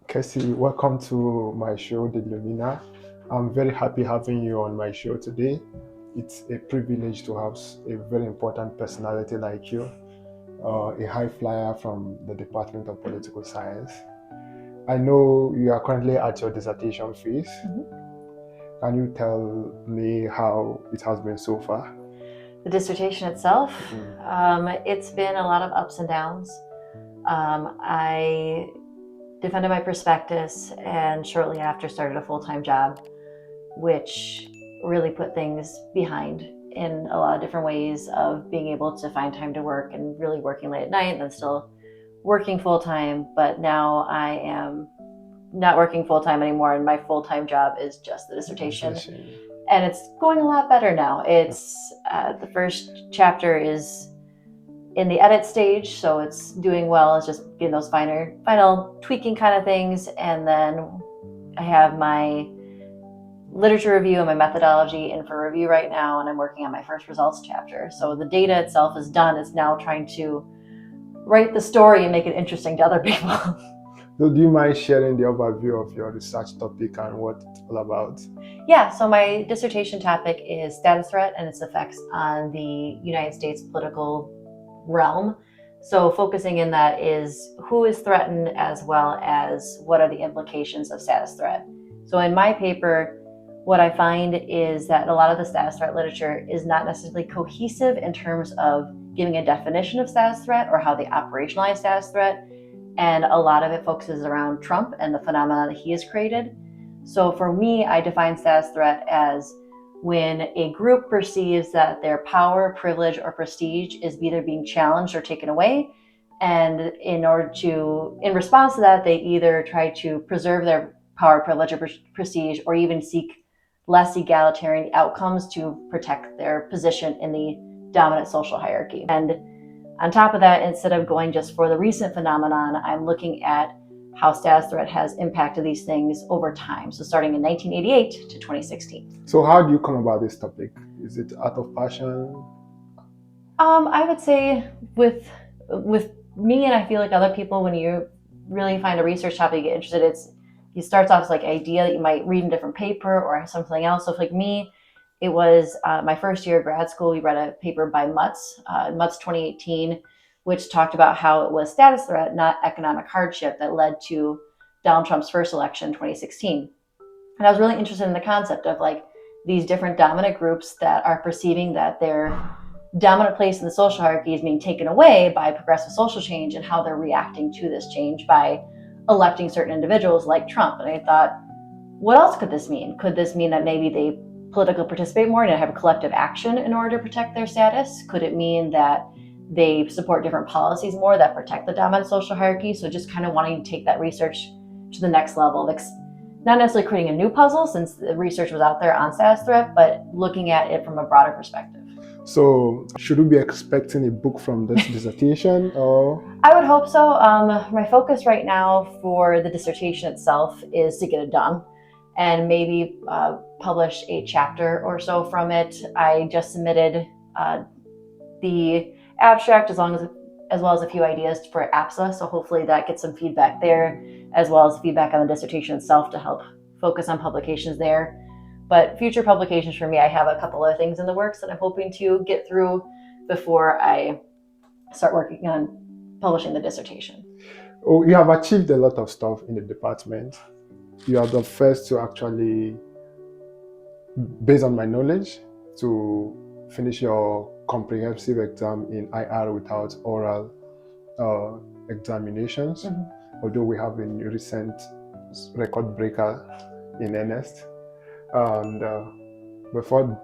Casey, welcome to my show, The Lumina. I'm very happy having you on my show today. It's a privilege to have a very important personality like you, a high flyer from the Department of Political Science. I know you are currently at your dissertation phase. Can you tell me how it has been so far? The dissertation itself, it's been a lot of ups and downs. I defended my prospectus and shortly after started a full-time job, which really put things behind in a lot of different ways of being able to find time to work and really working late at night and then still working full-time. But now I am not working full-time anymore, and my full-time job is just the dissertation. And it's going a lot better now. It's the first chapter is in the edit stage, so it's doing well. It's just getting those final tweaking kind of things. And then I have my literature review and my methodology in for review right now, and I'm working on my first results chapter. So the data itself is done. It's now trying to write the story and make it interesting to other people. So do you mind sharing the overview of your research topic and what it's all about? Yeah, so my dissertation topic is status threat and its effects on the United States political realm. So focusing in that is who is threatened as well as what are the implications of status threat. So in my paper, what I find is that a lot of the status threat literature is not necessarily cohesive in terms of giving a definition of status threat or how they operationalize status threat. And a lot of it focuses around Trump and the phenomena that he has created. So for me, I define status threat as when a group perceives that their power, privilege, or prestige is either being challenged or taken away. And in response to that, they either try to preserve their power, privilege, or prestige, or even seek less egalitarian outcomes to protect their position in the dominant social hierarchy. And on top of that, instead of going just for the recent phenomenon, I'm looking at how status threat has impacted these things over time. So starting in 1988 to 2016. So how do you come about this topic? Is it out of passion? I would say with me, and I feel like other people, when you really find a research topic you get interested, it starts off as like an idea that you might read in a different paper or something else. So like me, it was my first year of grad school. We read a paper by Mutz 2018, which talked about how it was status threat, not economic hardship, that led to Donald Trump's first election in 2016. And I was really interested in the concept of like these different dominant groups that are perceiving that their dominant place in the social hierarchy is being taken away by progressive social change and how they're reacting to this change by electing certain individuals like Trump. And I thought, what else could this mean? Could this mean that maybe they politically participate more and have collective action in order to protect their status? Could it mean that they support different policies more that protect the dominant social hierarchy? So just kind of wanting to take that research to the next level, like not necessarily creating a new puzzle since the research was out there on status threat, but looking at it from a broader perspective. So should we be expecting a book from this dissertation or? I would hope so. My focus right now for the dissertation itself is to get it done and maybe publish a chapter or so from it. I just submitted the abstract as well as a few ideas for APSA, so hopefully that gets some feedback there, as well as feedback on the dissertation itself to help focus on publications there. But future publications for me, I have a couple of things in the works that I'm hoping to get through before I start working on publishing the dissertation. Oh, you have achieved a lot of stuff in the department. You are the first to actually, based on my knowledge, to finish your comprehensive exam in IR without oral examinations. Although we have a recent record breaker in earnest. And before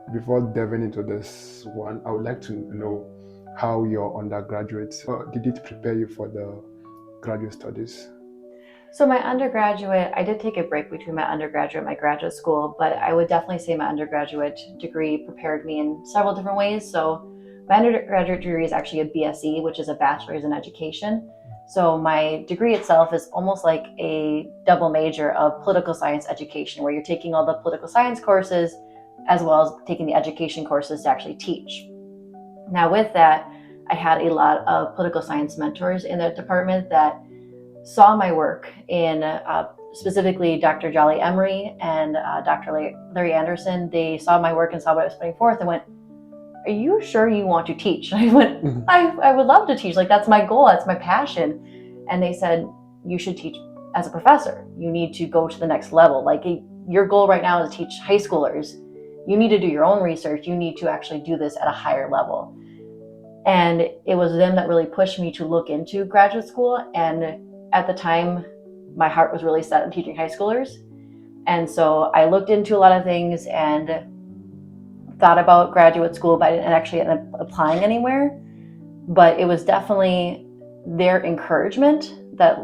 delving into this one, I would like to know how your undergraduate, did it prepare you for the graduate studies? So my undergraduate, I did take a break between my undergraduate and my graduate school, but I would definitely say my undergraduate degree prepared me in several different ways. So my undergraduate degree is actually a BSE, which is a bachelor's in education. So my degree itself is almost like a double major of political science education, where you're taking all the political science courses as well as taking the education courses to actually teach. Now with that, I had a lot of political science mentors in the department that saw my work in specifically Dr. Jolly Emery and Dr. Larry Anderson. They saw my work and saw what I was putting forth and went, "Are you sure you want to teach?" I went, I would love to teach. Like, that's my goal. That's my passion. And they said, "You should teach as a professor. You need to go to the next level. Like, your goal right now is to teach high schoolers. You need to do your own research. You need to actually do this at a higher level." And it was them that really pushed me to look into graduate school. And at the time, my heart was really set on teaching high schoolers. And so I looked into a lot of things and thought about graduate school, but I didn't actually end up applying anywhere. But it was definitely their encouragement that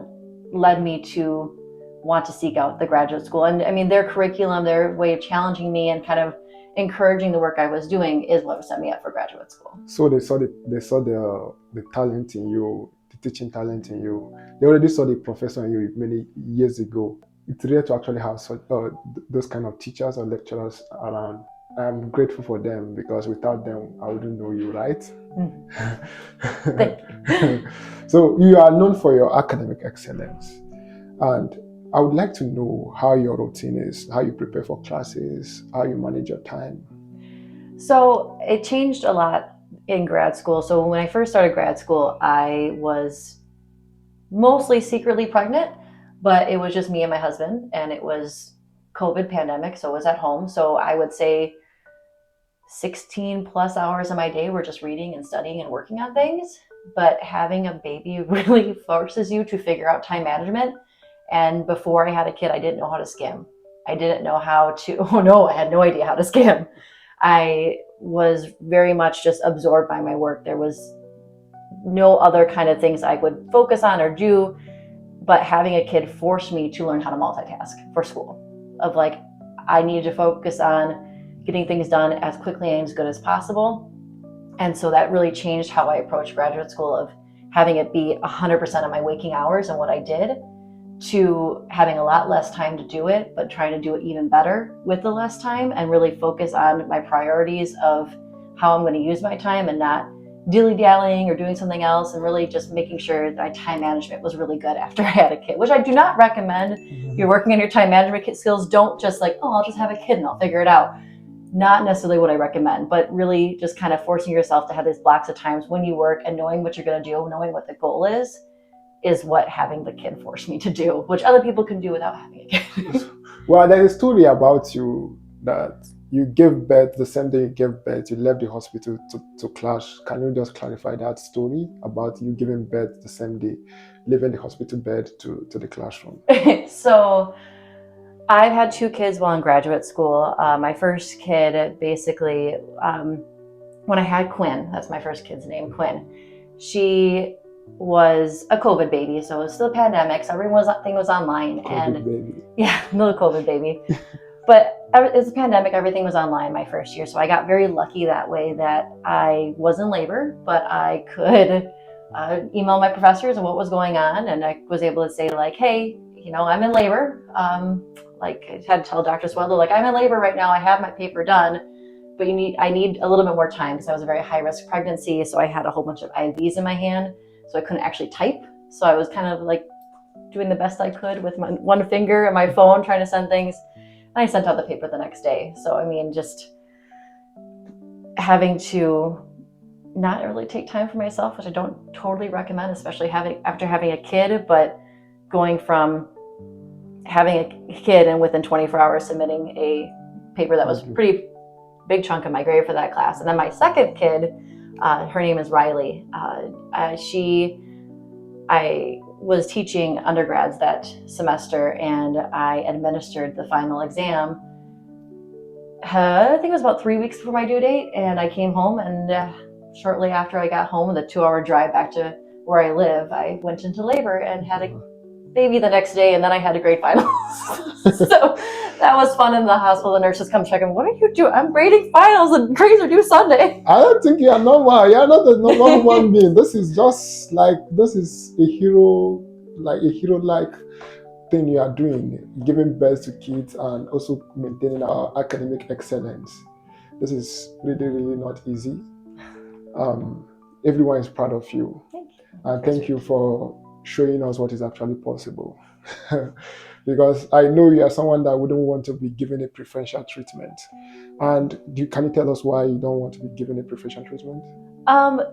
led me to want to seek out the graduate school. And I mean, their curriculum, their way of challenging me and kind of encouraging the work I was doing is what set me up for graduate school. So they saw the talent in you, the teaching talent in you. They already saw the professor in you many years ago. It's rare to actually have those kind of teachers or lecturers around. I'm grateful for them, because without them, I wouldn't know you, right? Thank you. So you are known for your academic excellence, and I would like to know how your routine is, how you prepare for classes, how you manage your time. So it changed a lot in grad school. So when I first started grad school, I was mostly secretly pregnant, but it was just me and my husband, and it was COVID pandemic, so I was at home. So I would say 16 plus hours of my day were just reading and studying and working on things. But having a baby really forces you to figure out time management. And before I had a kid, I didn't know how to skim. I didn't know how to, oh no, I had no idea how to skim. I was very much just absorbed by my work. There was no other kind of things I would focus on or do, but having a kid forced me to learn how to multitask for school. Of like, I needed to focus on getting things done as quickly and as good as possible. And so that really changed how I approached graduate school, of having it be 100% of my waking hours and what I did, to having a lot less time to do it, but trying to do it even better with the less time, and really focus on my priorities of how I'm going to use my time and not dilly-dallying or doing something else, and really just making sure that my time management was really good after I had a kid, which I do not recommend. If you're working on your time management skills, don't just like, oh, I'll just have a kid and I'll figure it out. Not necessarily what I recommend, but really just kind of forcing yourself to have these blocks of times when you work, and knowing what you're going to do, knowing what the goal is what having the kid forced me to do, which other people can do without having a kid. Well, there is a story about you that you gave birth the same day you gave birth, you left the hospital to class. Can you just clarify that story about you giving birth the same day, leaving the hospital bed to the classroom? So I've had 2 kids while in graduate school. My first kid, basically, when I had Quinn, that's my first kid's name, Quinn, she was a COVID baby, so it was still a pandemic, so everything was online. COVID baby. Yeah, little COVID baby. But it was a pandemic, everything was online my first year, so I got very lucky that way, that I was in labor, but I could email my professors and what was going on, and I was able to say like, hey, I'm in labor. Like, I had to tell Dr. Swedler, like, I'm in labor right now, I have my paper done, but I need a little bit more time, because I was a very high risk pregnancy, so I had a whole bunch of IVs in my hand, so I couldn't actually type. So I was kind of like doing the best I could with my one finger and my phone, trying to send things. And I sent out the paper the next day. So, I mean, just having to not really take time for myself, which I don't totally recommend, especially after having a kid, but going from having a kid and within 24 hours submitting a paper that was pretty big chunk of my grade for that class. And then my second kid, her name is Riley. I was teaching undergrads that semester, and I administered the final exam. I think it was about 3 weeks before my due date, and I came home, and shortly after I got home, the 2-hour drive back to where I live, I went into labor and had a baby the next day, and then I had a grade final. So that was fun. In the hospital, the nurses come check, and what are you doing? I'm grading finals, and grades are due Sunday. I don't think you are normal. You are not a normal human being. This is just like, this is a hero-like thing you are doing, giving birth to kids and also maintaining our academic excellence. This is really, really not easy. Everyone is proud of you. Thank you. And thank you for showing us what is actually possible. Because I know you are someone that wouldn't want to be given a preferential treatment. And can you tell us why you don't want to be given a preferential treatment?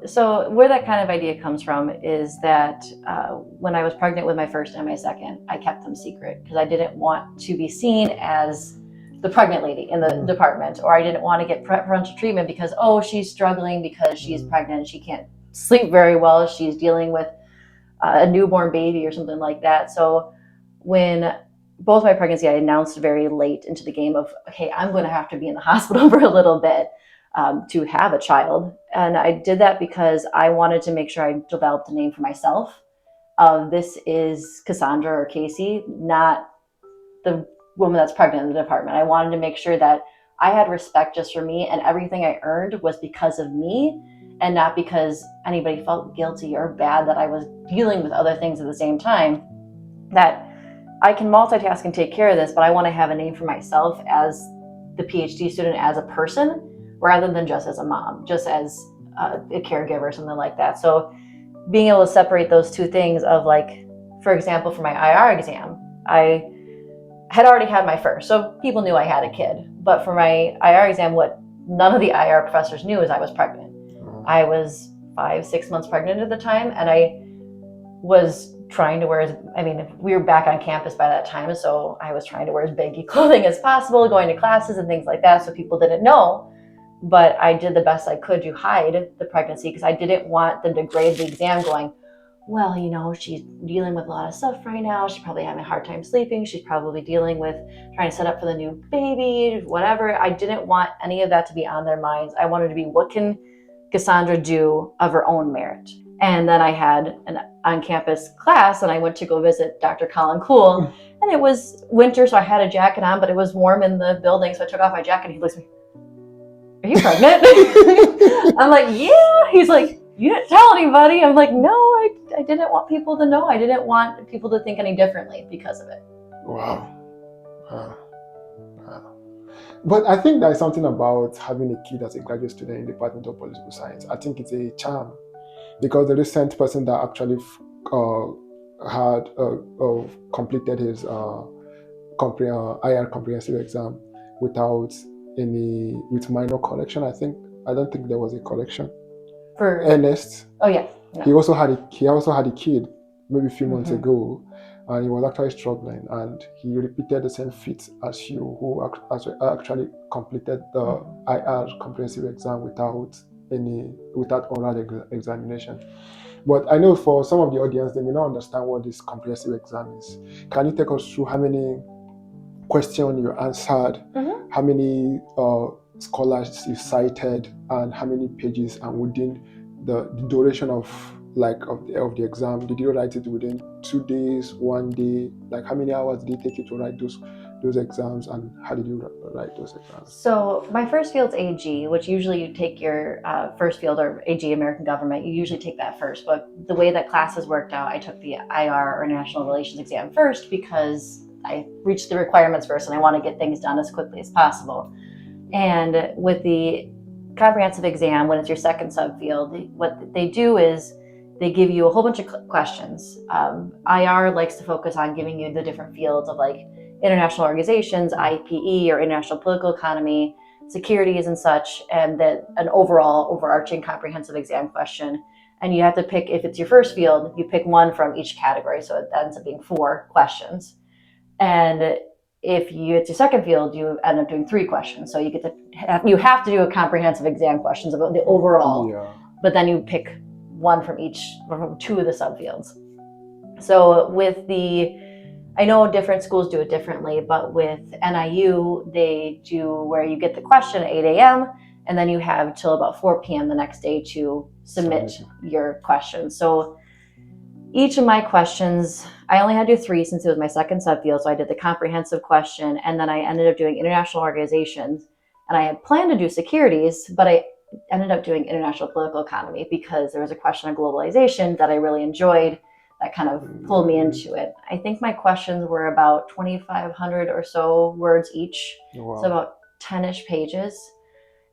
So where that kind of idea comes from is that when I was pregnant with my first and my second, I kept them secret because I didn't want to be seen as the pregnant lady in the department, or I didn't want to get preferential treatment because, oh, she's struggling because she's pregnant, she can't sleep very well, she's dealing with a newborn baby or something like that. So when both my pregnancy, I announced very late into the game of, okay, I'm going to have to be in the hospital for a little bit to have a child. And I did that because I wanted to make sure I developed a name for myself. This is Cassandra or Casey, not the woman that's pregnant in the department. I wanted to make sure that I had respect just for me, and everything I earned was because of me and not because anybody felt guilty or bad that I was dealing with other things at the same time. That I can multitask and take care of this, but I want to have a name for myself as the PhD student, as a person, rather than just as a mom, just as a caregiver or something like that. So being able to separate those two things of, like, for example, for my IR exam, I had already had my first, so people knew I had a kid. But for my IR exam, what none of the IR professors knew is I was pregnant. I was 5-6 months pregnant at the time, and I was trying to wear, we were back on campus by that time, so I was trying to wear as baggy clothing as possible, going to classes and things like that, so people didn't know. But I did the best I could to hide the pregnancy because I didn't want them to grade the exam going, well, she's dealing with a lot of stuff right now. She's probably having a hard time sleeping. She's probably dealing with trying to set up for the new baby, whatever. I didn't want any of that to be on their minds. I wanted to be, what can Cassandra do of her own merit? And then I had an on-campus class, and I went to go visit Dr. Colin Cool. And it was winter, so I had a jacket on, but it was warm in the building, so I took off my jacket, and he looks at me, are you pregnant? I'm like, yeah. He's like, you didn't tell anybody. I'm like, no, I didn't want people to know. I didn't want people to think any differently because of it. Wow. But I think there's something about having a kid as a graduate student in the Department of Political Science. I think it's a charm, because the recent person that actually had completed his IR comprehensive exam with minor correction. I don't think there was a correction. For Ernest. Oh yeah. No. He also had a kid maybe a few months ago, and he was actually struggling, and he repeated the same feat as you, who actually completed the IR comprehensive exam without oral examination. But I know for some of the audience, they may not understand what this comprehensive exam is. Can you take us through how many questions you answered, how many scholars you cited, and how many pages, and within the duration of the exam? Did you write it within 2 days, 1 day? Like, how many hours did it take you to write those exams, and how did you write those exams? So my first field's AG, which usually you take your first field, or AG, American Government, you usually take that first. But the way that classes worked out, I took the IR, or International Relations exam, first because I reached the requirements first and I want to get things done as quickly as possible. And with the comprehensive exam, when it's your second subfield, what they do is they give you a whole bunch of questions. IR likes to focus on giving you the different fields of, like, international organizations, IPE, or international political economy, securities and such, and then an overarching comprehensive exam question. And you have to pick, if it's your first field, you pick one from each category, so it ends up being 4 questions. And if it's your second field, you end up doing 3 questions. So you have to do a comprehensive exam questions about the overall, but then you pick one from 2 of the subfields. So I know different schools do it differently, but with NIU, they do where you get the question at 8 a.m. and then you have till about 4 p.m. the next day to submit your questions. So each of my questions, I only had to do 3 since it was my second subfield. So I did the comprehensive question, and then I ended up doing international organizations. And I had planned to do securities, but I ended up doing international political economy because there was a question on globalization that I really enjoyed that kind of pulled me into it. I think my questions were about 2,500 or so words each. Wow. So about 10-ish pages.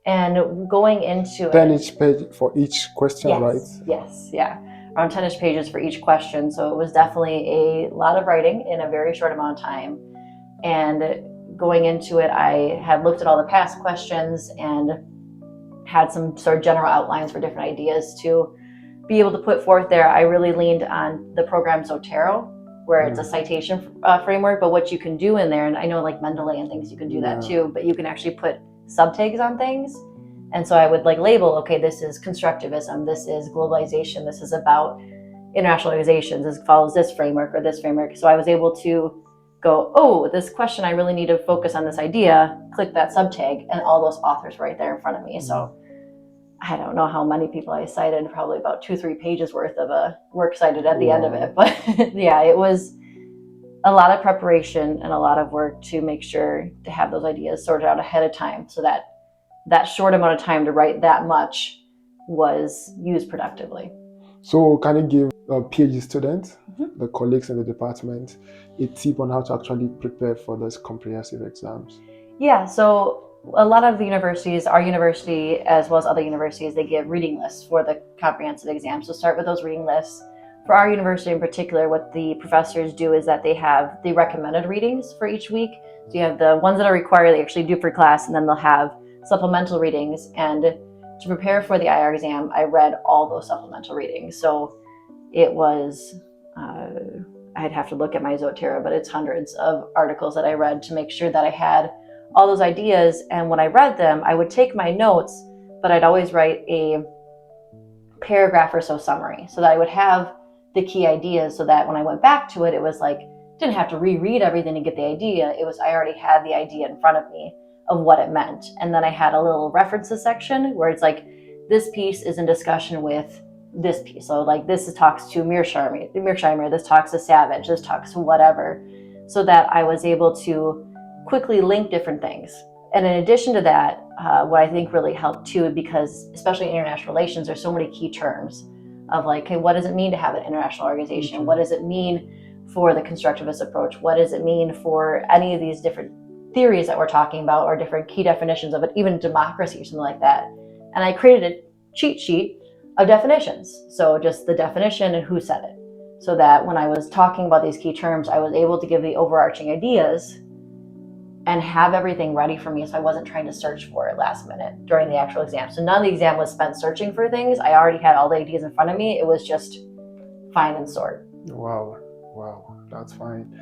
And going into 10 each page for each question, yes, right? Yes, yeah. around 10-ish pages for each question. So it was definitely a lot of writing in a very short amount of time. And going into it, I had looked at all the past questions and had some sort of general outlines for different ideas to be able to put forth there. I really leaned on the program Zotero, where it's a citation framework, but what you can do in there, and I know like Mendeley and things, you can do that too, but you can actually put subtags on things. And so I would like label, okay, this is constructivism, this is globalization, this is about international organizations, this follows this framework or this framework. So I was able to go, oh, this question, I really need to focus on this idea, click that subtag, and all those authors right there in front of me. So I don't know how many people I cited, probably about 2-3 pages worth of a work cited at the end of it. But yeah, it was a lot of preparation and a lot of work to make sure to have those ideas sorted out ahead of time, so that that short amount of time to write that much was used productively. So can you give PhD students, the colleagues in the department, a tip on how to actually prepare for those comprehensive exams? Yeah, so a lot of the universities, our university as well as other universities, they give reading lists for the comprehensive exams. So start with those reading lists. For our university in particular, what the professors do is that they have the recommended readings for each week. So you have the ones that are required, they actually do for class, and then they'll have supplemental readings. And to prepare for the IR exam, I read all those supplemental readings. So it was, I'd have to look at my Zotero, but it's hundreds of articles that I read to make sure that I had all those ideas. And when I read them, I would take my notes, but I'd always write a paragraph or so summary so that I would have the key ideas, so that when I went back to it, it was like, didn't have to reread everything to get the idea. It was, I already had the idea in front of me of what it meant. And then I had a little references section where it's like, this piece is in discussion with this piece. So like this talks to Mearsheimer, this talks to Savage, this talks to whatever, so that I was able to quickly link different things. And in addition to that, what I think really helped too, because especially in international relations, there's so many key terms of like, okay, what does it mean to have an international organization? What does it mean for the constructivist approach? What does it mean for any of these different theories that we're talking about, or different key definitions of it, even democracy or something like that? And I created a cheat sheet of definitions. So just the definition and who said it, so that when I was talking about these key terms, I was able to give the overarching ideas and have everything ready for me, so I wasn't trying to search for it last minute during the actual exam. So none of the exam was spent searching for things. I already had all the ideas in front of me. It was just find and sort. Wow, that's fine.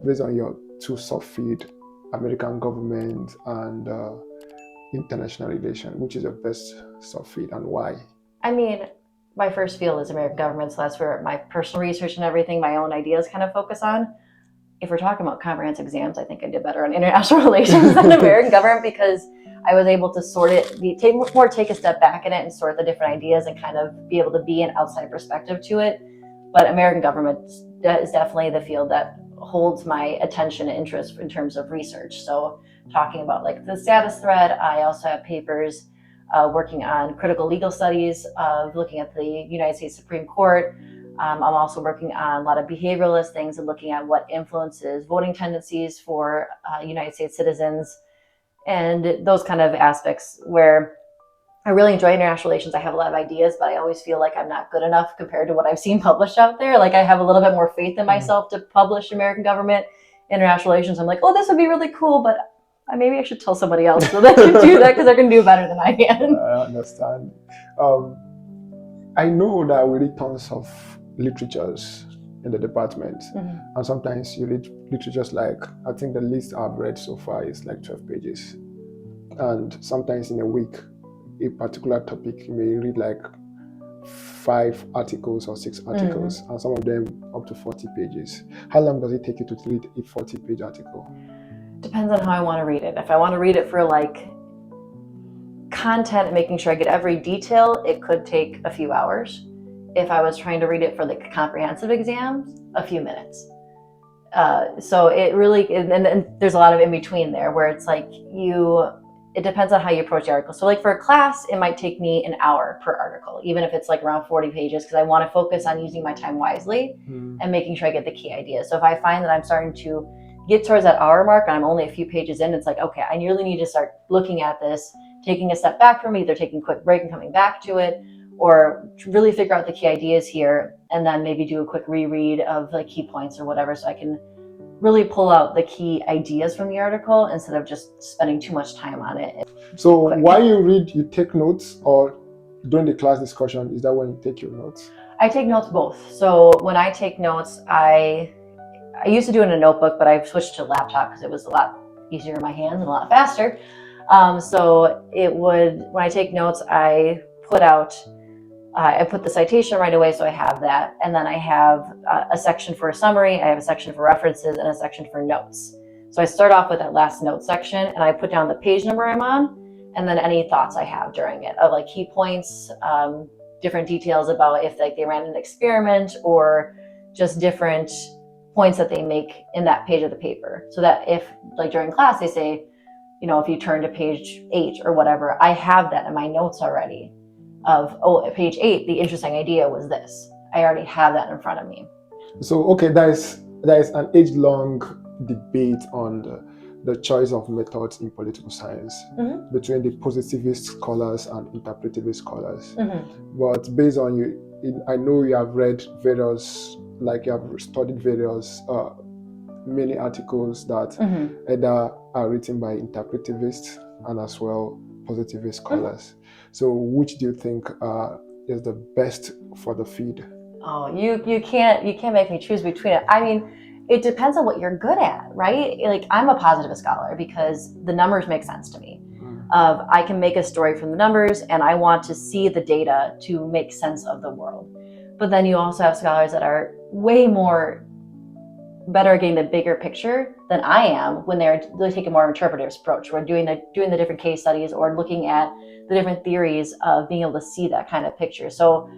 Based on your two subfield, American government and international relations, which is your best subfield and why? I mean, my first field is American government, so that's where my personal research and everything, my own ideas kind of focus on. If we're talking about comprehensive exams, I think I did better on international relations than American government, because I was able to sort it, take a step back in it and sort the different ideas and kind of be able to be an outside perspective to it. But American government is definitely the field that holds my attention and interest in terms of research. So talking about like the status thread, I also have papers working on critical legal studies of looking at the United States Supreme Court. I'm also working on a lot of behavioralist things and looking at what influences voting tendencies for United States citizens, and those kind of aspects where I really enjoy international relations. I have a lot of ideas, but I always feel like I'm not good enough compared to what I've seen published out there. Like I have a little bit more faith in myself to publish American government, international relations. I'm like, oh, this would be really cool, but maybe I should tell somebody else so they can do that, because they're going to do better than I can. I understand. I know that we read tons of literatures in the department, and sometimes you read literatures like, I think the list I've read so far is like 12 pages, and sometimes in a week a particular topic you may read like 5 articles or 6 articles, and some of them up to 40 pages. How long does it take you to read a 40-page article? Depends on how I want to read it. If I want to read it for like content and making sure I get every detail, it could take a few hours. If I was trying to read it for the comprehensive exams, a few minutes. So it really, and there's a lot of in between there where it's like it depends on how you approach the article. So like for a class, it might take me an hour per article, even if it's like around 40 pages, because I want to focus on using my time wisely and making sure I get the key ideas. So if I find that I'm starting to get towards that hour mark and I'm only a few pages in, it's like, okay, I really need to start looking at this, taking a step back from it, either taking a quick break and coming back to it, or really figure out the key ideas here, and then maybe do a quick reread of like key points or whatever, so I can really pull out the key ideas from the article instead of just spending too much time on it. So while you read, you take notes, or during the class discussion, is that when you take your notes? I take notes both. So when I take notes, I used to do it in a notebook, but I've switched to a laptop because it was a lot easier in my hands and a lot faster. So when I take notes, I put the citation right away, so I have that. And then I have a section for a summary, I have a section for references, and a section for notes. So I start off with that last note section, and I put down the page number I'm on, and then any thoughts I have during it of like key points, different details about if like they ran an experiment, or just different points that they make in that page of the paper. So that if like during class they say, if you turn to page 8 or whatever, I have that in my notes already of, at page 8, the interesting idea was this. I already have that in front of me. So, okay, there is an age-long debate on the choice of methods in political science between the positivist scholars and interpretivist scholars. But based on I know you have read you have studied many articles that either are written by interpretivists and as well positivist scholars. So which do you think is the best for the field? Oh, you can't make me choose between it. I mean, it depends on what you're good at, right? Like, I'm a positivist scholar because the numbers make sense to me. I can make a story from the numbers, and I want to see the data to make sense of the world. But then you also have scholars that are way more better at getting the bigger picture than I am when they're taking a more interpretive approach. We're doing the different case studies or looking at the different theories of being able to see that kind of picture. So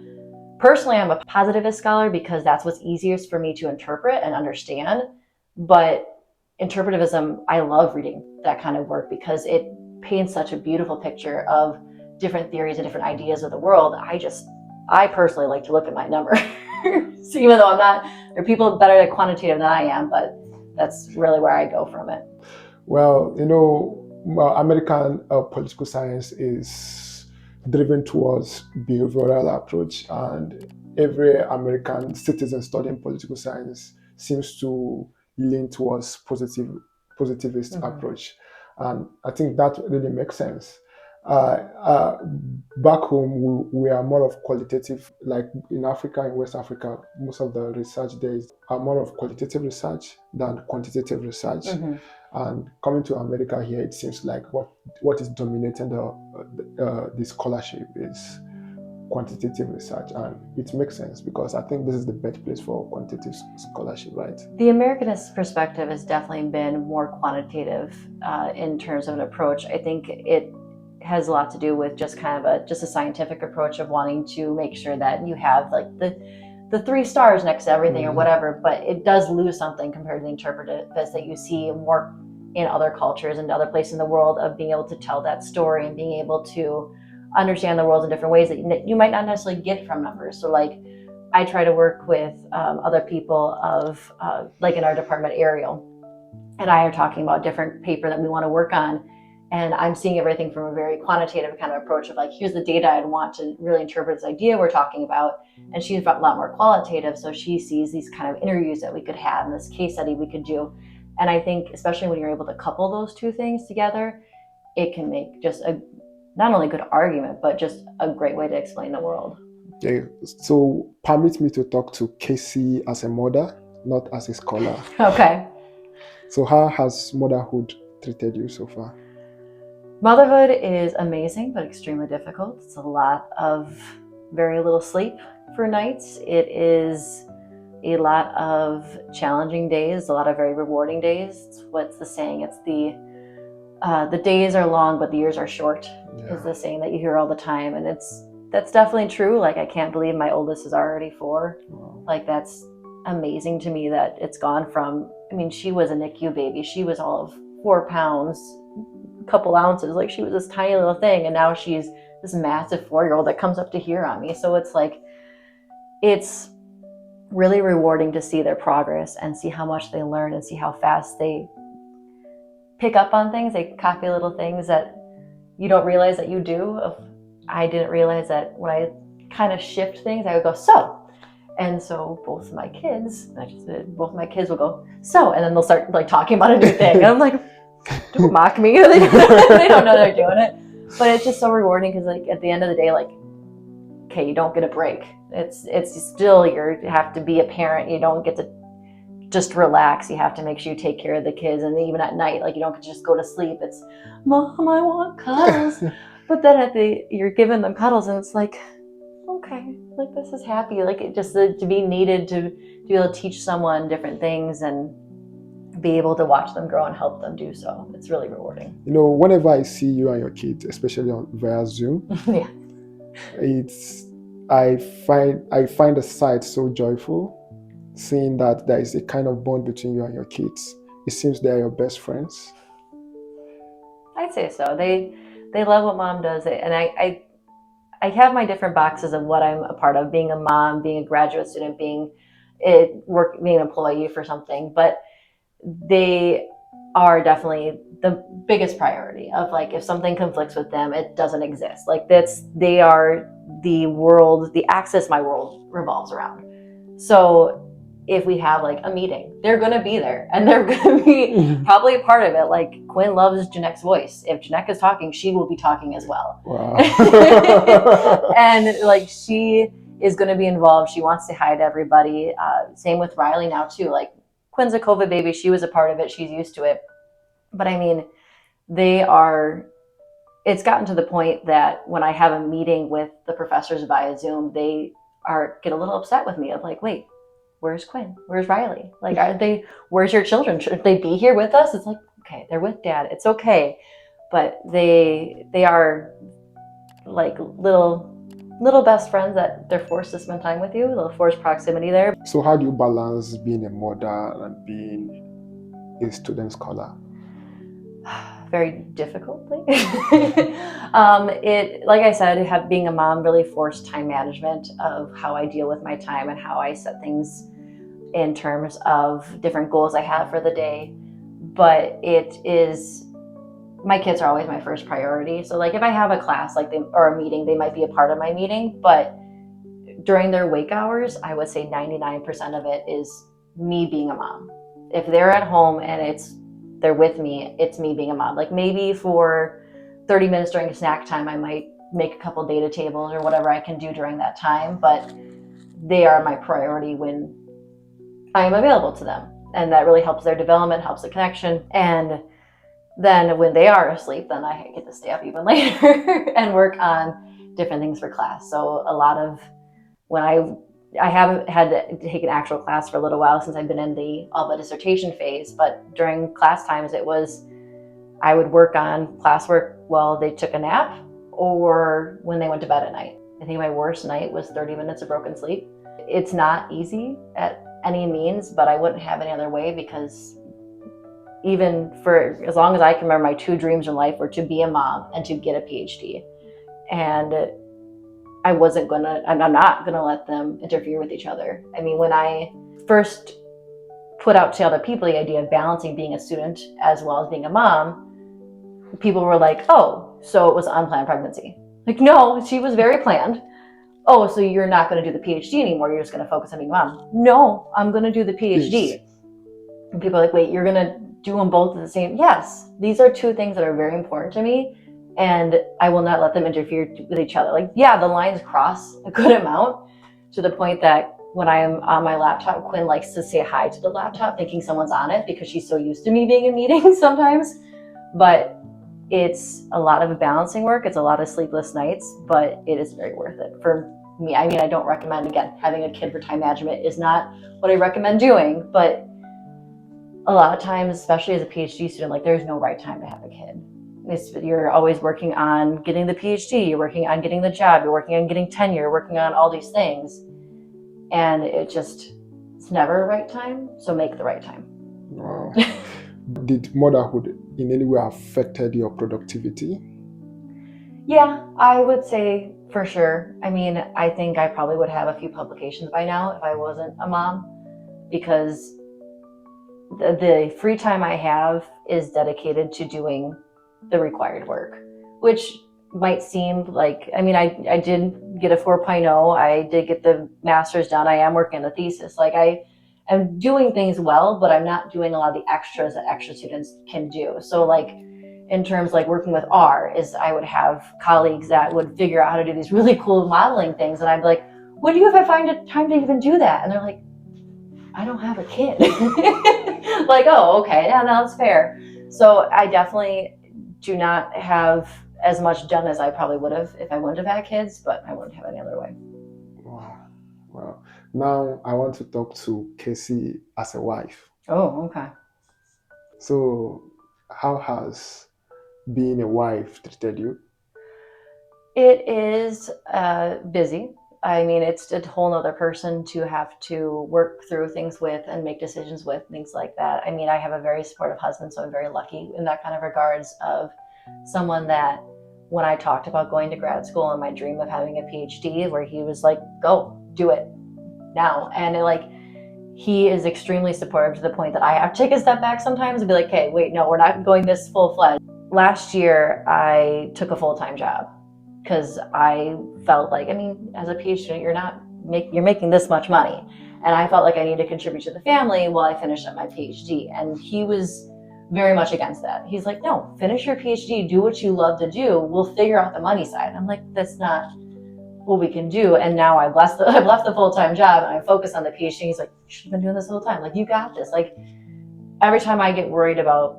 personally, I'm a positivist scholar because that's what's easiest for me to interpret and understand. But interpretivism, I love reading that kind of work because it paints such a beautiful picture of different theories and different ideas of the world. I personally like to look at my numbers. So even though there are people better at quantitative than I am, but that's really where I go from it. Well, American political science is driven towards behavioral approach, and every American citizen studying political science seems to lean towards positivist approach. And I think that really makes sense. Back home, we are more of qualitative, like in Africa, in West Africa, most of the research there are more of qualitative research than quantitative research. And coming to America here, it seems like what is dominating the scholarship is quantitative research, and it makes sense because I think this is the birthplace for quantitative scholarship, right? The Americanist perspective has definitely been more quantitative in terms of an approach. I think it has a lot to do with just kind of a scientific approach of wanting to make sure that you have like the 3 stars next to everything or whatever, but it does lose something compared to the interpretivist that you see more in other cultures and other places in the world, of being able to tell that story and being able to understand the world in different ways that you might not necessarily get from numbers. So like, I try to work with other people of like in our department, Ariel and I are talking about different paper that we want to work on. And I'm seeing everything from a very quantitative kind of approach of like, here's the data I'd want to really interpret this idea we're talking about. And she's a lot more qualitative. So she sees these kind of interviews that we could have and this case study we could do. And I think especially when you're able to couple those two things together, it can make just a not only good argument, but just a great way to explain the world. Okay, so permit me to talk to Casey as a mother, not as a scholar. Okay. So how has motherhood treated you so far? Motherhood is amazing, but extremely difficult. It's a lot of very little sleep for nights. It is a lot of challenging days, a lot of very rewarding days. It's what's the saying? It's the days are long, but the years are short, is the saying that you hear all the time. And that's definitely true. Like, I can't believe my oldest is already 4. Wow. Like, that's amazing to me that it's gone from, she was a NICU baby. She was all of 4 pounds, a couple ounces. Like, she was this tiny little thing. And now she's this massive 4-year-old that comes up to here on me. So it's like, it's really rewarding to see their progress and see how much they learn and see how fast they pick up on things. They copy little things that you don't realize that you do. I didn't realize that when I kind of shift things, I would go, so. And so both my kids will go, so, and then they'll start like talking about a new thing. And I'm like, don't mock me. They don't know they're doing it. But it's just so rewarding because like at the end of the day, like, okay, you don't get a break. It's still, you have to be a parent. You don't get to just relax. You have to make sure you take care of the kids. And even at night, like you don't just go to sleep. It's, Mom, I want cuddles. But then you're giving them cuddles and it's like, okay, like this is happy. Like it just to be needed to be able to teach someone different things and be able to watch them grow and help them do so. It's really rewarding. Whenever I see you and your kids, especially via Zoom, yeah. I find the sight so joyful, seeing that there is a kind of bond between you and your kids. It seems they are your best friends. I'd say so. They love what Mom does, and I have my different boxes of what I'm a part of, being a mom, being a graduate student, being an employee for something, but they are definitely the biggest priority of like, if something conflicts with them, it doesn't exist. Like they are the world, the axis my world revolves around. So if we have like a meeting, they're going to be there and they're going to be probably a part of it. Like Quinn loves Jeanette's voice. If Jeanette is talking, she will be talking as well. Wow. And like she is going to be involved. She wants to hi to everybody. Same with Riley now too. Like Quinn's a COVID baby. She was a part of it. She's used to it. But I mean, it's gotten to the point that when I have a meeting with the professors via Zoom, they get a little upset with me of like, wait, where's Quinn? Where's Riley? Like, where's your children? Should they be here with us? It's like, okay, they're with Dad. It's okay. But they are like little best friends that they're forced to spend time with you, a little forced proximity there. So how do you balance being a mother and being a student scholar? Very difficultly. Like I said, being a mom really forced time management of how I deal with my time and how I set things in terms of different goals I have for the day. But my kids are always my first priority. So like if I have a class or a meeting, they might be a part of my meeting, but during their wake hours, I would say 99% of it is me being a mom. If they're at home and they're with me, it's me being a mom. Like maybe for 30 minutes during snack time, I might make a couple data tables or whatever I can do during that time, but they are my priority when I am available to them. And that really helps their development, helps the connection. And then when they are asleep, then I get to stay up even later and work on different things for class. So a lot of when I haven't had to take an actual class for a little while since I've been in all the dissertation phase, but during class times I would work on classwork while they took a nap or when they went to bed at night. I think my worst night was 30 minutes of broken sleep. It's not easy at any means, but I wouldn't have any other way because even for as long as I can remember, my two dreams in life were to be a mom and to get a Ph.D. And I'm not gonna let them interfere with each other. I mean, when I first put out to other people the idea of balancing being a student as well as being a mom, people were like, oh, so it was an unplanned pregnancy. Like, no, she was very planned. Oh, so you're not gonna do the Ph.D. anymore, you're just gonna focus on being a mom. No, I'm gonna do the Ph.D. Yes. And people are like, wait, you're gonna do them both at the same? Yes, these are two things that are very important to me. And I will not let them interfere with each other. Like, yeah, the lines cross a good amount to the point that when I am on my laptop, Quinn likes to say hi to the laptop thinking someone's on it because she's so used to me being in meetings sometimes. But it's a lot of balancing work. It's a lot of sleepless nights, but it is very worth it for me. I mean, I don't recommend, again, having a kid for time management is not what I recommend doing, but a lot of times, especially as a PhD student, like there's no right time to have a kid. You're always working on getting the PhD, you're working on getting the job, you're working on getting tenure, you're working on all these things. And it's never a right time, so make the right time. Wow. Did motherhood in any way affected your productivity? Yeah, I would say for sure. I mean, I think I probably would have a few publications by now if I wasn't a mom, because the free time I have is dedicated to doing the required work, which might seem like, I mean, I did get a 4.0. I did get the master's done. I am working on the thesis. Like I am doing things well, but I'm not doing a lot of the extras that extra students can do. So like in terms like working with R is I would have colleagues that would figure out how to do these really cool modeling things. And I'd be like, when do you ever find time to even do that? And they're like, I don't have a kid. Like, oh, okay. Yeah, no, that's fair. So I definitely do not have as much done as I probably would have if I wouldn't have had kids, but I wouldn't have any other way. Wow. Wow. Now I want to talk to Casey as a wife. Oh, okay. So how has being a wife treated you? It is busy. I mean, it's a whole nother person to have to work through things with and make decisions with, things like that. I mean, I have a very supportive husband, so I'm very lucky in that kind of regards of someone that when I talked about going to grad school and my dream of having a PhD, where he was like, go, do it now. And he is extremely supportive to the point that I have to take a step back sometimes and be like, hey, wait, no, we're not going this full-fledged. Last year, I took a full-time job because I felt like, I mean, as a PhD student, you're making this much money. And I felt like I needed to contribute to the family while I finished up my PhD. And he was very much against that. He's like, no, finish your PhD, do what you love to do. We'll figure out the money side. And I'm like, that's not what we can do. And now I've left the full-time job and I focus on the PhD. He's like, you should have been doing this the whole time. Like, you got this. Like, every time I get worried about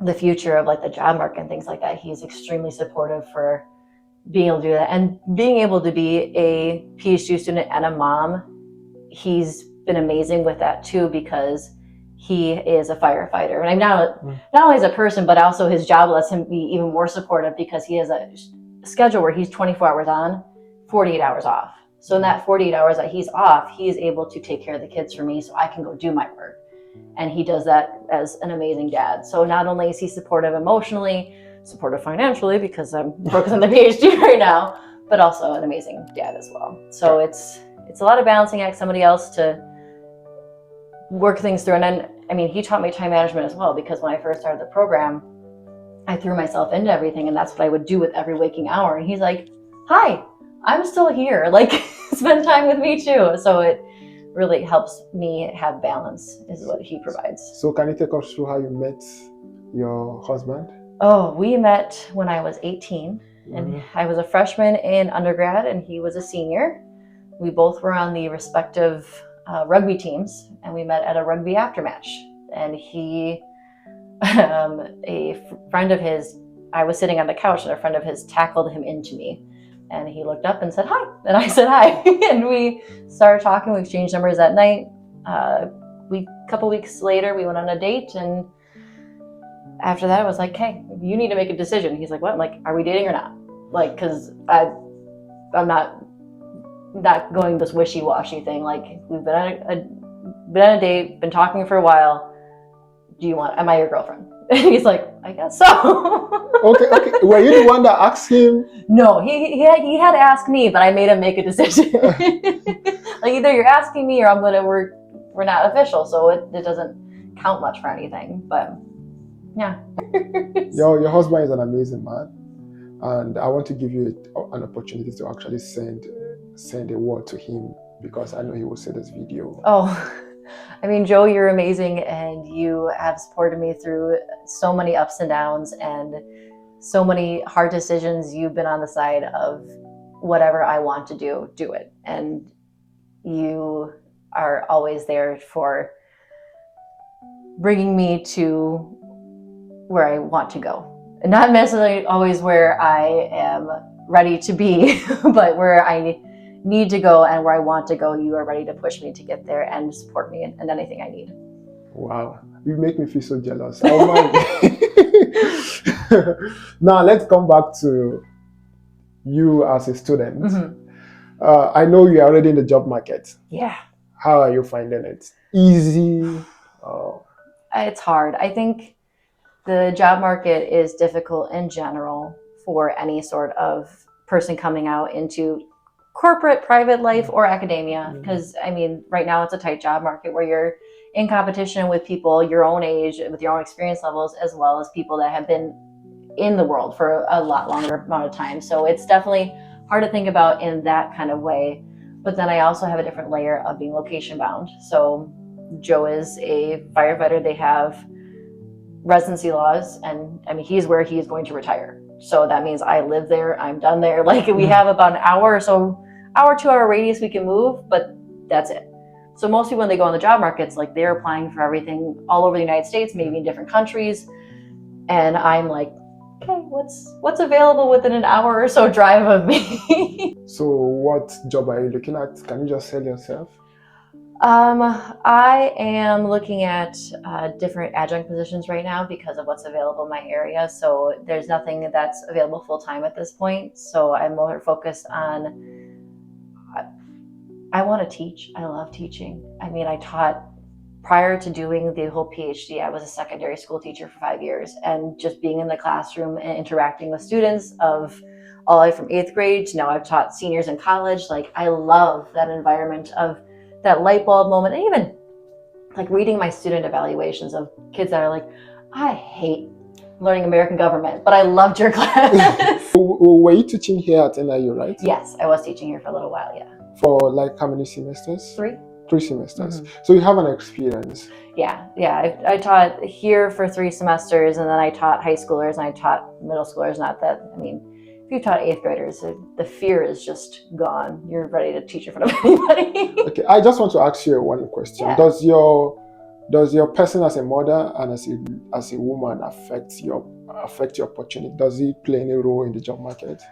the future of like the job market and things like that, he's extremely supportive for being able to do that. And being able to be a PhD student and a mom, he's been amazing with that too, because he is a firefighter. And I'm not only as a person, but also his job lets him be even more supportive because he has a schedule where he's 24 hours on, 48 hours off. So in that 48 hours that he's off, he's able to take care of the kids for me so I can go do my work. And he does that as an amazing dad. So not only is he supportive emotionally, supportive financially, because I'm focused on the PhD right now, but also an amazing dad as well. So it's a lot of balancing act, somebody else to work things through. And then, I mean, he taught me time management as well, because when I first started the program, I threw myself into everything, and that's what I would do with every waking hour. And he's like, hi, I'm still here. Like, spend time with me too. So it really helps me have balance is what he provides. So can you take us through how you met your husband? Oh, we met when I was 18 and I was a freshman in undergrad and he was a senior. We both were on the respective rugby teams and we met at a rugby aftermatch. And he, a friend of his, I was sitting on the couch and a friend of his tackled him into me. And he looked up and said, hi. And I said, hi. And we started talking. We exchanged numbers that night. A couple weeks later, we went on a date. And after that, I was like, hey, you need to make a decision. He's like, what? I'm like, are we dating or not? Like, because I'm not going this wishy-washy thing. Like, we've been on a date, been talking for a while. Am I your girlfriend? And he's like, I guess so. Okay. Were you the one that asked him? No, he had to ask me, but I made him make a decision. Like, either you're asking me or we're not official, so it doesn't count much for anything. But yeah. Your husband is an amazing man, and I want to give you an opportunity to actually send a word to him, because I know he will see this video. Oh, I mean, Joe, you're amazing, and you have supported me through so many ups and downs and so many hard decisions. You've been on the side of whatever I want to do it. And you are always there for bringing me to where I want to go. And not necessarily always where I am ready to be, but where I need to go and where I want to go. You are ready to push me to get there and support me in anything I need. Wow, you make me feel so jealous. Now let's come back to you as a student. Mm-hmm. I know you're already in the job market. Yeah. How are you finding it? Easy? It's hard. I think the job market is difficult in general for any sort of person coming out into corporate, private life, or academia. Because, I mean, right now it's a tight job market where you're in competition with people your own age, with your own experience levels, as well as people that have been in the world for a lot longer amount of time. So it's definitely hard to think about in that kind of way. But then I also have a different layer of being location bound. So Joe is a firefighter. They have residency laws, and I mean, he's where he's going to retire. So that means I live there, I'm done there. Like we have about an hour or so, hour, 2 hour radius we can move, but that's it. So most people, when they go on the job markets, like they're applying for everything all over the United States, maybe in different countries. And I'm like, okay, what's available within an hour or so drive of me? So what job are you looking at? Can you just sell yourself? I am looking at different adjunct positions right now because of what's available in my area. So there's nothing that's available full time at this point. So I'm more focused on, I want to teach. I love teaching. I mean, I taught prior to doing the whole Ph.D. I was a secondary school teacher for 5 years, and just being in the classroom and interacting with students of all the way from 8th grade to now I've taught seniors in college. Like I love that environment of that light bulb moment, and even like reading my student evaluations of kids that are like, I hate learning American government, but I loved your class. Were you teaching here at NIU, right? Yes, I was teaching here for a little while, yeah. For like how many semesters? 3. 3 semesters. So you have an experience. Yeah. I taught here for 3 semesters, and then I taught high schoolers and I taught middle schoolers. Not that, I mean, if you taught 8th graders, the fear is just gone. You're ready to teach in front of anybody. Okay, I just want to ask you one question. Yeah. Does your person as a mother and as a woman affect your opportunity? Does it play any role in the job market?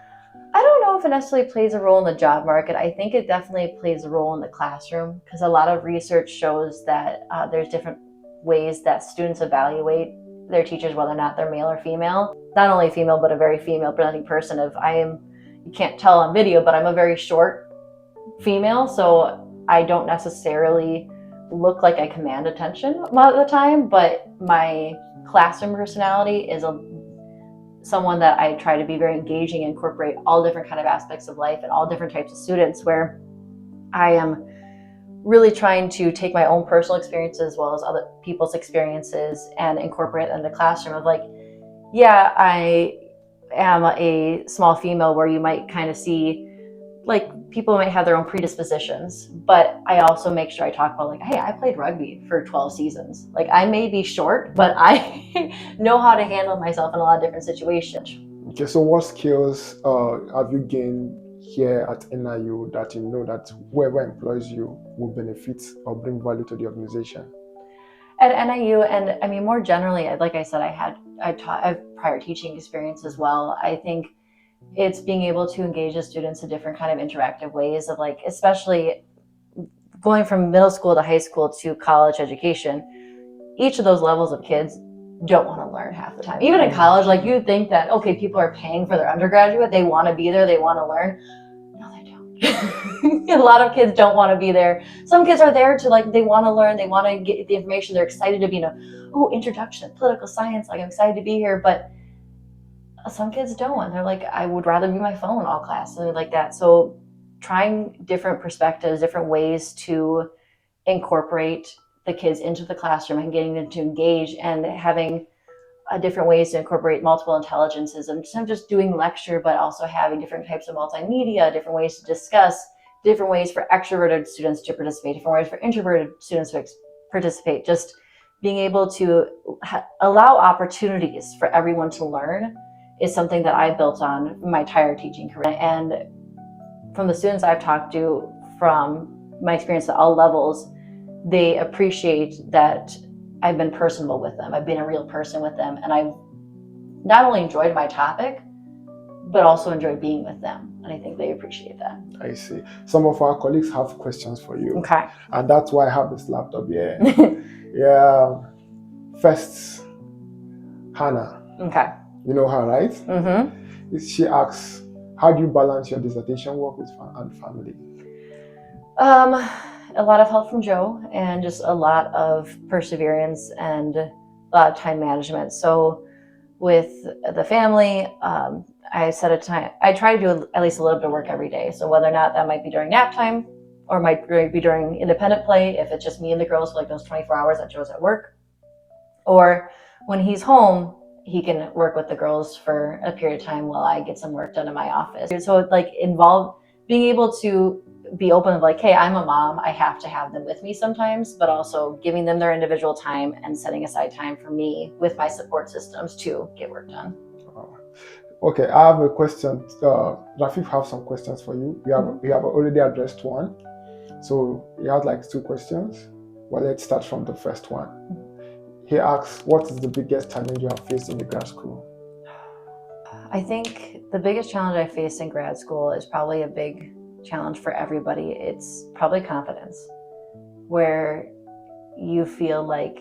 I don't know if it necessarily plays a role in the job market. I think it definitely plays a role in the classroom, because a lot of research shows that there's different ways that students evaluate their teachers, whether or not they're male or female. Not only female, but a very female presenting person. You can't tell on video, but I'm a very short female, so I don't necessarily look like I command attention a lot of the time, but my classroom personality is someone that I try to be very engaging and incorporate all different kind of aspects of life and all different types of students, where I am really trying to take my own personal experiences as well as other people's experiences and incorporate it in the classroom of like, yeah, I am a small female where you might kind of see like people might have their own predispositions, but I also make sure I talk about like, hey, I played rugby for 12 seasons. Like I may be short, but I know how to handle myself in a lot of different situations. Okay, so what skills have you gained here at NIU that you know that whoever employs you will benefit or bring value to the organization? At NIU, and I mean more generally, like I said, I have prior teaching experience as well. I think it's being able to engage the students in different kind of interactive ways of like, especially going from middle school to high school to college education, each of those levels of kids don't want to learn half the time. Even in college, like you'd think that, okay, people are paying for their undergraduate, they want to be there, they want to learn. No, they don't. A lot of kids don't want to be there. Some kids are there to like, they want to learn, they want to get the information, they're excited to be introduction to political science, like I'm excited to be here, but some kids don't. They're like, I would rather be my phone all class, and like that. So trying different perspectives, different ways to incorporate the kids into the classroom and getting them to engage, and having different ways to incorporate multiple intelligences, and not just doing lecture, but also having different types of multimedia, different ways to discuss, different ways for extroverted students to participate, different ways for introverted students to participate. Just being able to allow opportunities for everyone to learn is something that I built on my entire teaching career. And from the students I've talked to, from my experience at all levels, they appreciate that I've been personable with them. I've been a real person with them. And I've not only enjoyed my topic, but also enjoyed being with them. And I think they appreciate that. I see. Some of our colleagues have questions for you. Okay. And that's why I have this laptop here. Yeah. First, Hannah. Okay. You know her, right? Mm-hmm. She asks, how do you balance your dissertation work and family? A lot of help from Joe, and just a lot of perseverance and a lot of time management. So with the family, I set a time. I try to do at least a little bit of work every day. So whether or not that might be during nap time or might be during independent play, if it's just me and the girls for like those 24 hours that Joe's at work, or when he's home, he can work with the girls for a period of time while I get some work done in my office. So it like involved being able to be open of like, hey, I'm a mom, I have to have them with me sometimes, but also giving them their individual time and setting aside time for me with my support systems to get work done. Okay, I have a question. Rafif have some questions for you. We have already addressed one. So he has like 2 questions. Well, let's start from the first one. He asks, what is the biggest challenge you have faced in the grad school? I think the biggest challenge I faced in grad school is probably a big challenge for everybody. It's probably confidence, where you feel like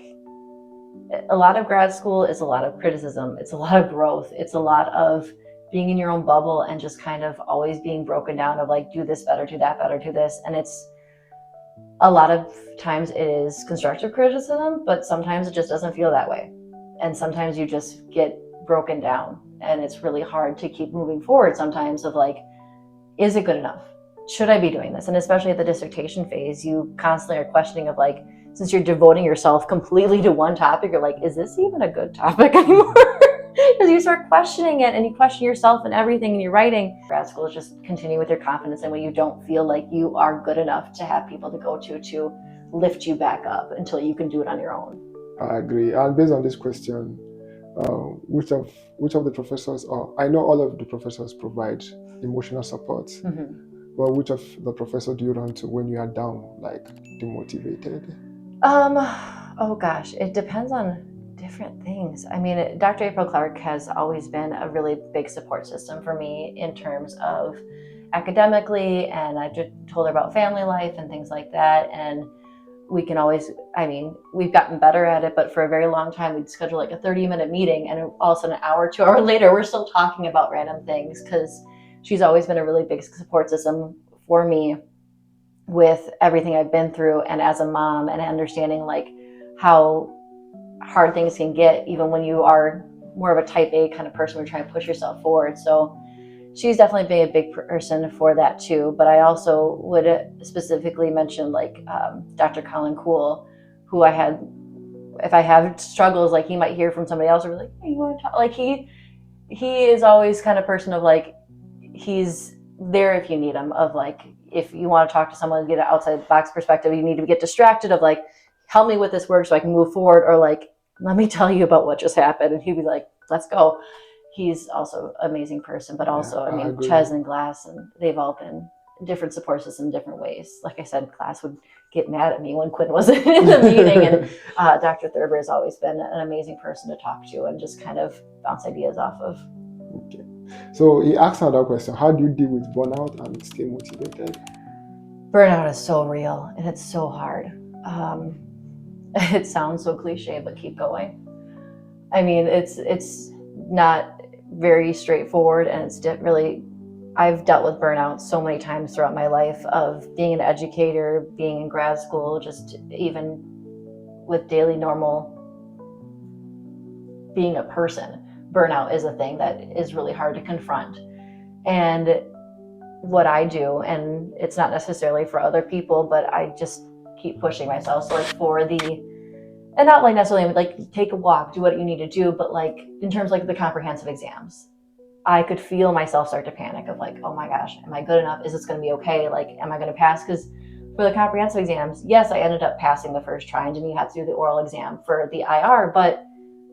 a lot of grad school is a lot of criticism. It's a lot of growth. It's a lot of being in your own bubble and just kind of always being broken down of like, do this better, do that better, do this. And it's a lot of times it is constructive criticism, but sometimes it just doesn't feel that way. And sometimes you just get broken down and it's really hard to keep moving forward sometimes of like, is it good enough? Should I be doing this? And especially at the dissertation phase, you constantly are questioning of like, since you're devoting yourself completely to one topic, you're like, is this even a good topic anymore? Because you start questioning it and you question yourself and everything in your writing. Grad school is just continue with your confidence, and when you don't feel like you are good enough to have people to go to lift you back up until you can do it on your own. I agree. And based on this question, which of the professors, I know all of the professors provide emotional support, but which of the professors do you run to when you are down, like demotivated? Oh gosh, it depends on different things. I mean, Dr. April Clark has always been a really big support system for me in terms of academically, and I just told her about family life and things like that. And we can always, I mean, we've gotten better at it, but for a very long time, we'd schedule like a 30-minute meeting, and all of a sudden, an hour, 2 hours later, we're still talking about random things, because she's always been a really big support system for me with everything I've been through, and as a mom, and understanding like how hard things can get, even when you are more of a type A kind of person, we're trying to push yourself forward. So she's definitely been a big person for that too. But I also would specifically mention like Dr. Colin Cool, who I had, if I have struggles, like he might hear from somebody else or be like, hey, you want to talk? Like he is always kind of person of like, he's there if you need him, of like, if you want to talk to someone, get an outside the box perspective, you need to get distracted of like, help me with this work so I can move forward, or like, let me tell you about what just happened. And he'd be like, let's go. He's also an amazing person, but also, I mean, Ches and Glass, and they've all been different support systems in different ways. Like I said, Glass would get mad at me when Quinn wasn't in the meeting. And Dr. Thurber has always been an amazing person to talk to and just kind of bounce ideas off of. Okay. So he asked another question. How do you deal with burnout and stay motivated? Burnout is so real and it's so hard. It sounds so cliche, but keep going. I mean, it's not very straightforward, and it's really, I've dealt with burnout so many times throughout my life, of being an educator, being in grad school, just even with daily normal being a person. Burnout is a thing that is really hard to confront. And what I do, and it's not necessarily for other people, but I just keep pushing myself. So like for the, and not like necessarily like take a walk, do what you need to do, but like in terms of like the comprehensive exams, I could feel myself start to panic of like, oh my gosh, am I good enough? Is this going to be okay? Like, am I going to pass? Because for the comprehensive exams, yes, I ended up passing the first try, and then you have to do the oral exam for the IR. But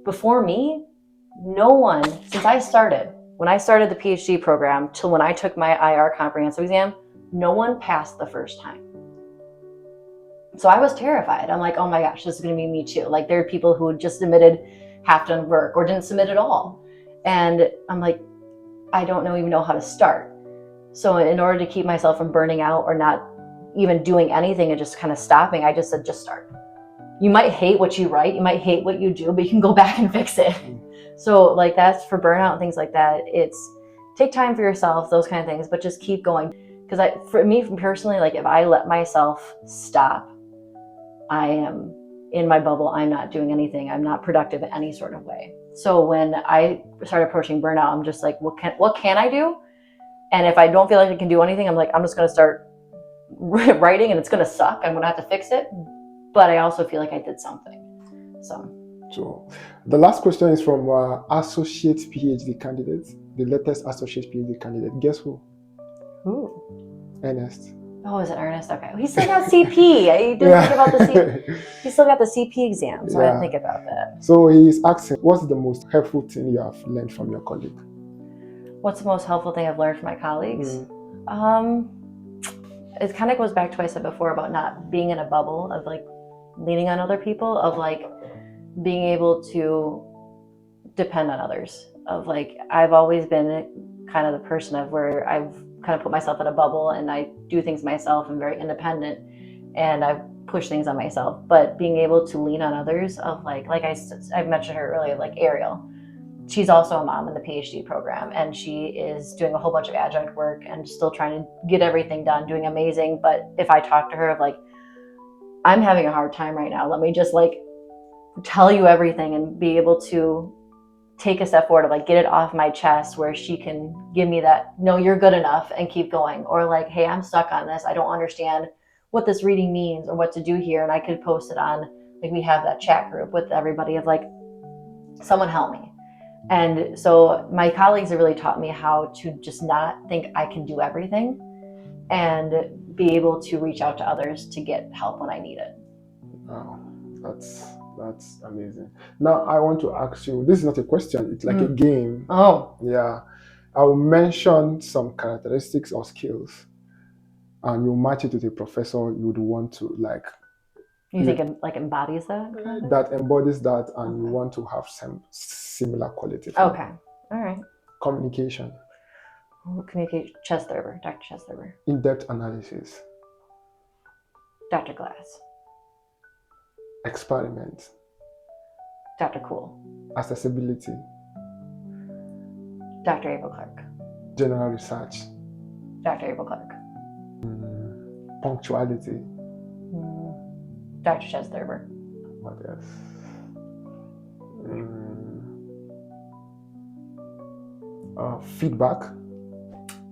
before me, no one, since I started, when I started the Ph.D. program till when I took my IR comprehensive exam, no one passed the first time. So I was terrified. I'm like, oh my gosh, this is going to be me too. Like there are people who just submitted half done work or didn't submit at all. And I'm like, I don't even know how to start. So in order to keep myself from burning out or not even doing anything and just kind of stopping, I just said, just start. You might hate what you write, you might hate what you do, but you can go back and fix it. So like that's for burnout and things like that. It's take time for yourself, those kind of things, but just keep going. Because for me personally, like if I let myself stop, I am in my bubble. I'm not doing anything. I'm not productive in any sort of way. So when I started approaching burnout, I'm just like, what can I do? And if I don't feel like I can do anything, I'm like, I'm just going to start writing, and it's going to suck. I'm going to have to fix it. But I also feel like I did something. So So the last question is from associate PhD candidate, the latest associate PhD candidate. Guess who? Who? Ernest. Oh, is it Ernest? Okay. He still got CP. I didn't think about the CP. He still got the CP exam, so I didn't think about that. So he's asking, what's the most helpful thing you have learned from your colleague? What's the most helpful thing I've learned from my colleagues? It kind of goes back to what I said before about not being in a bubble of like leaning on other people, of like being able to depend on others. Of like, I've always been kind of the person of where I've kind of put myself in a bubble and I do things myself. I'm very independent and I've pushed things on myself, but being able to lean on others of like I mentioned her earlier, like Ariel. She's also a mom in the Ph.D. program, and she is doing a whole bunch of adjunct work and still trying to get everything done, doing amazing. But if I talk to her of like, I'm having a hard time right now, let me just like tell you everything and be able to take a step forward of like get it off my chest, where she can give me that, no, you're good enough, and keep going. Or like, hey, I'm stuck on this. I don't understand what this reading means or what to do here. And I could post it on, like we have that chat group with everybody of like, someone help me. And so my colleagues have really taught me how to just not think I can do everything and be able to reach out to others to get help when I need it. Wow, that's amazing. Now I want to ask you, this is not a question, it's like a game. Oh. Yeah. I will mention some characteristics or skills and you match it with a professor you would want to like. You think it like embodies that? Kind of? That embodies that, and you want to have some similar quality. Okay. All right. Communication. Communication. Chesthurber. Dr. Chesthurber. In-depth analysis. Dr. Glass. Experiment. Dr. Cool. Accessibility. Dr. Abel Clark. General research. Dr. Abel Clark. Punctuality. Dr. Chesthurber. What else? Feedback.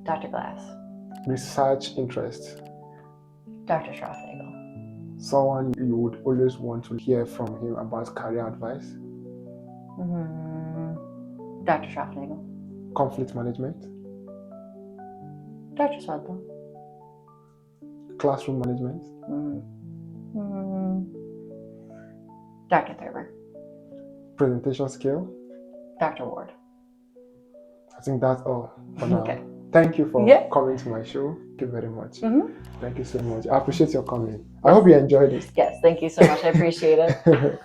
Dr. Glass. Research interest. Dr. Schroffnagel. Someone you would always want to hear from him about career advice. Dr. Schroffnagel. Conflict management. Dr. Swedlow. Classroom management. Dr. Thurber. Presentation skill. Dr. Ward. I think that's all for now. Okay. Thank you for coming to my show. Thank you very much. Thank you so much. I appreciate your coming. I hope you enjoyed it. Yes, thank you so much. I appreciate it.